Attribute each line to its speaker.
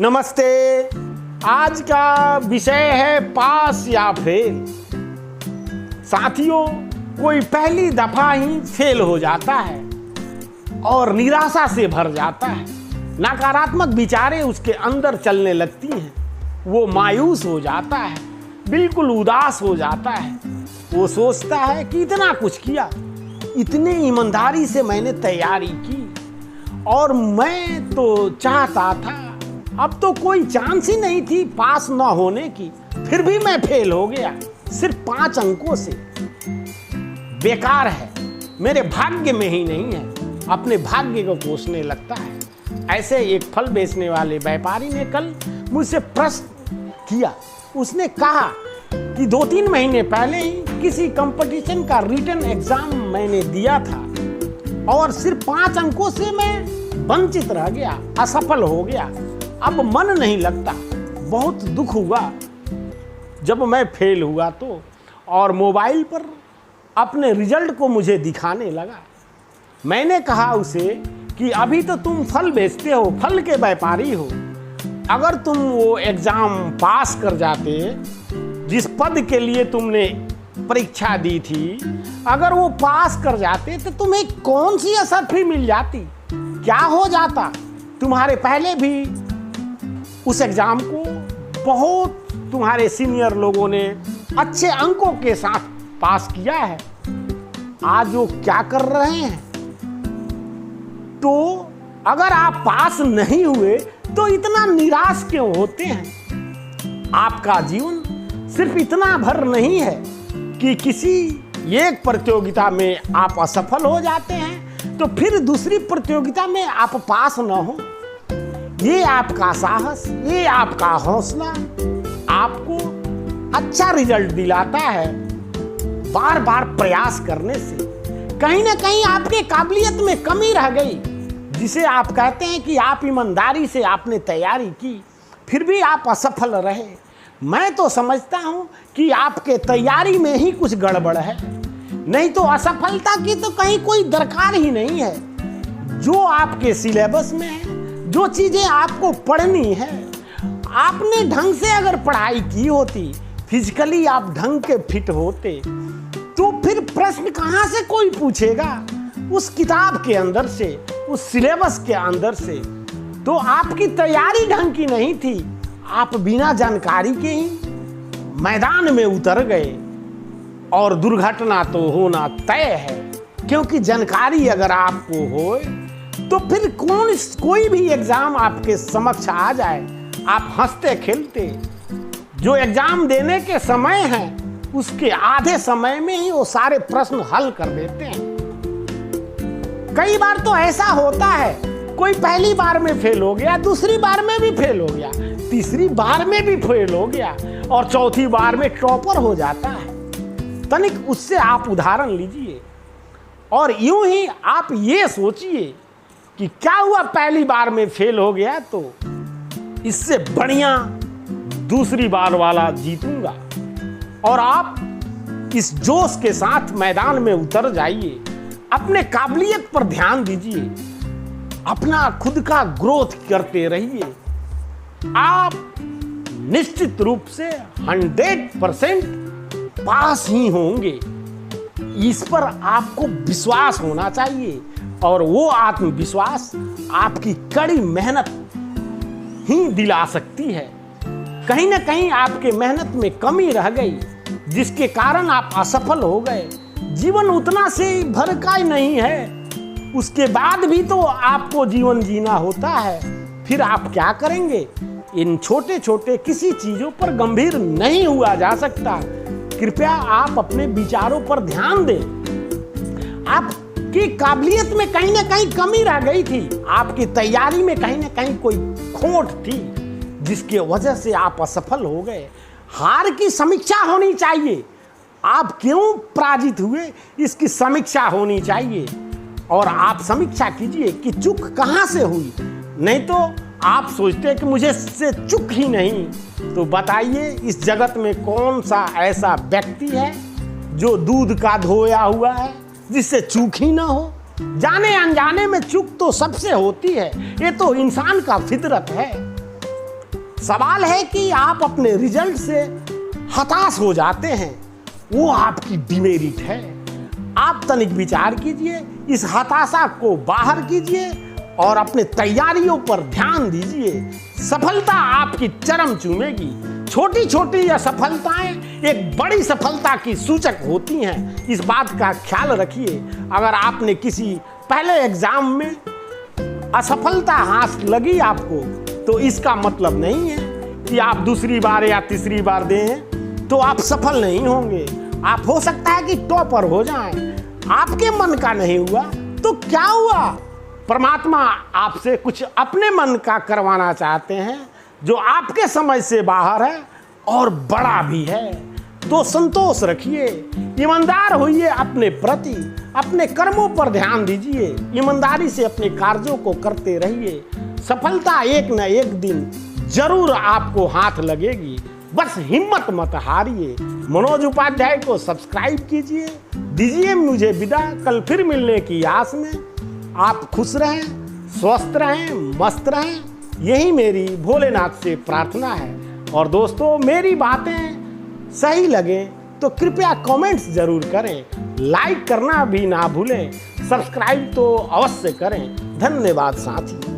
Speaker 1: नमस्ते। आज का विषय है पास या फेल। साथियों, कोई पहली दफा ही फेल हो जाता है और निराशा से भर जाता है। नकारात्मक विचारें उसके अंदर चलने लगती हैं। वो मायूस हो जाता है, बिल्कुल उदास हो जाता है। वो सोचता है कि इतना कुछ किया, इतने ईमानदारी से मैंने तैयारी की और मैं तो चाहता था, अब तो कोई चांस ही नहीं थी पास ना होने की, फिर भी मैं फेल हो गया सिर्फ 5 अंकों से। बेकार है, मेरे भाग्य में ही नहीं है। अपने भाग्य को कोसने लगता है। ऐसे एक फल बेचने वाले व्यापारी ने कल मुझसे प्रश्न किया। उसने कहा कि 2-3 महीने पहले ही किसी कंपटीशन का रिटन एग्जाम मैंने दिया था और सिर्फ 5 अंकों से मैं वंचित रह गया, असफल हो गया। अब मन नहीं लगता। बहुत दुख हुआ जब मैं फेल हुआ तो, और मोबाइल पर अपने रिजल्ट को मुझे दिखाने लगा। मैंने कहा उसे कि अभी तो तुम फल बेचते हो, फल के व्यापारी हो। अगर तुम वो एग्ज़ाम पास कर जाते, जिस पद के लिए तुमने परीक्षा दी थी, अगर वो पास कर जाते तो तुम्हें कौन सी असरफी मिल जाती, क्या हो जाता। तुम्हारे पहले भी उस एग्ज़ाम को बहुत तुम्हारे सीनियर लोगों ने अच्छे अंकों के साथ पास किया है। आज वो क्या कर रहे हैं। तो अगर आप पास नहीं हुए तो इतना निराश क्यों होते हैं। आपका जीवन सिर्फ इतना भर नहीं है कि किसी एक प्रतियोगिता में आप असफल हो जाते हैं तो फिर दूसरी प्रतियोगिता में आप पास न हो। ये आपका साहस, ये आपका हौसला आपको अच्छा रिजल्ट दिलाता है। बार बार प्रयास करने से कहीं ना कहीं आपके काबिलियत में कमी रह गई, जिसे आप कहते हैं कि आप ईमानदारी से आपने तैयारी की, फिर भी आप असफल रहे। मैं तो समझता हूँ कि आपके तैयारी में ही कुछ गड़बड़ है, नहीं तो असफलता की तो कहीं कोई दरकार ही नहीं है। जो आपके सिलेबस में है, जो चीज़ें आपको पढ़नी है, आपने ढंग से अगर पढ़ाई की होती, फिजिकली आप ढंग के फिट होते, तो फिर प्रश्न कहाँ से कोई पूछेगा। उस किताब के अंदर से, उस सिलेबस के अंदर से। तो आपकी तैयारी ढंग की नहीं थी, आप बिना जानकारी के ही मैदान में उतर गए और दुर्घटना तो होना तय है। क्योंकि जानकारी अगर आपको हो तो फिर कोई भी एग्जाम आपके समक्ष आ जाए, आप हंसते खेलते। जो एग्जाम देने के समय है उसके आधे समय में ही वो सारे प्रश्न हल कर देते हैं। कई बार तो ऐसा होता है, कोई पहली बार में फेल हो गया, दूसरी बार में भी फेल हो गया, तीसरी बार में भी फेल हो गया और चौथी बार में टॉपर हो जाता है। तनिक उससे आप उदाहरण लीजिए और यूं ही आप ये सोचिए कि क्या हुआ, पहली बार में फेल हो गया तो इससे बढ़िया दूसरी बार वाला जीतूंगा। और आप इस जोश के साथ मैदान में उतर जाइए। अपने काबिलियत पर ध्यान दीजिए, अपना खुद का ग्रोथ करते रहिए। आप निश्चित रूप से 100% पास ही होंगे। इस पर आपको विश्वास होना चाहिए और वो आत्मविश्वास आपकी कड़ी मेहनत ही दिला सकती है। कहीं ना कहीं आपके मेहनत में कमी रह गई, जिसके कारण आप असफल हो गए। जीवन उतना से भर का ही नहीं है, उसके बाद भी तो आपको जीवन जीना होता है। फिर आप क्या करेंगे। इन छोटे छोटे किसी चीज़ों पर गंभीर नहीं हुआ जा सकता। कृपया आप अपने विचारों पर ध्यान दें। आपकी काबिलियत में कहीं ना कहीं कमी रह गई थी, आपकी तैयारी में कहीं ना कहीं कोई खोट थी, जिसके वजह से आप असफल हो गए। हार की समीक्षा होनी चाहिए। आप क्यों पराजित हुए, इसकी समीक्षा होनी चाहिए और आप समीक्षा कीजिए कि चूक कहाँ से हुई। नहीं तो आप सोचते हैं कि मुझे इससे चूक ही नहीं, तो बताइए इस जगत में कौन सा ऐसा व्यक्ति है जो दूध का धोया हुआ है, जिससे चूक ही ना हो। जाने अनजाने में चूक तो सबसे होती है, ये तो इंसान का फितरत है। सवाल है कि आप अपने रिजल्ट से हताश हो जाते हैं, वो आपकी डिमेरिट है। आप तनिक विचार कीजिए, इस हताशा को बाहर कीजिए और अपने तैयारियों पर ध्यान दीजिए। सफलता आपकी चरम चूमेगी। छोटी छोटी असफलताएं एक बड़ी सफलता की सूचक होती हैं, इस बात का ख्याल रखिए। अगर आपने किसी पहले एग्जाम में असफलता हाथ लगी आपको, तो इसका मतलब नहीं है कि आप दूसरी बार या तीसरी बार दें तो आप सफल नहीं होंगे। आप हो सकता है कि टॉपर हो जाएं। आपके मन का नहीं हुआ तो क्या हुआ, परमात्मा आपसे कुछ अपने मन का करवाना चाहते हैं जो आपके समझ से बाहर है और बड़ा भी है। तो संतोष रखिए, ईमानदार होइए अपने प्रति, अपने कर्मों पर ध्यान दीजिए, ईमानदारी से अपने कार्यों को करते रहिए। सफलता एक न एक दिन जरूर आपको हाथ लगेगी, बस हिम्मत मत हारिए। मनोज उपाध्याय को सब्सक्राइब कीजिए। दीजिए मुझे विदा, कल फिर मिलने की आस में। आप खुश रहें, स्वस्थ रहें, मस्त रहें, यही मेरी भोलेनाथ से प्रार्थना है। और दोस्तों, मेरी बातें सही लगे तो कृपया कमेंट्स जरूर करें, लाइक करना भी ना भूलें, सब्सक्राइब तो अवश्य करें। धन्यवाद साथी।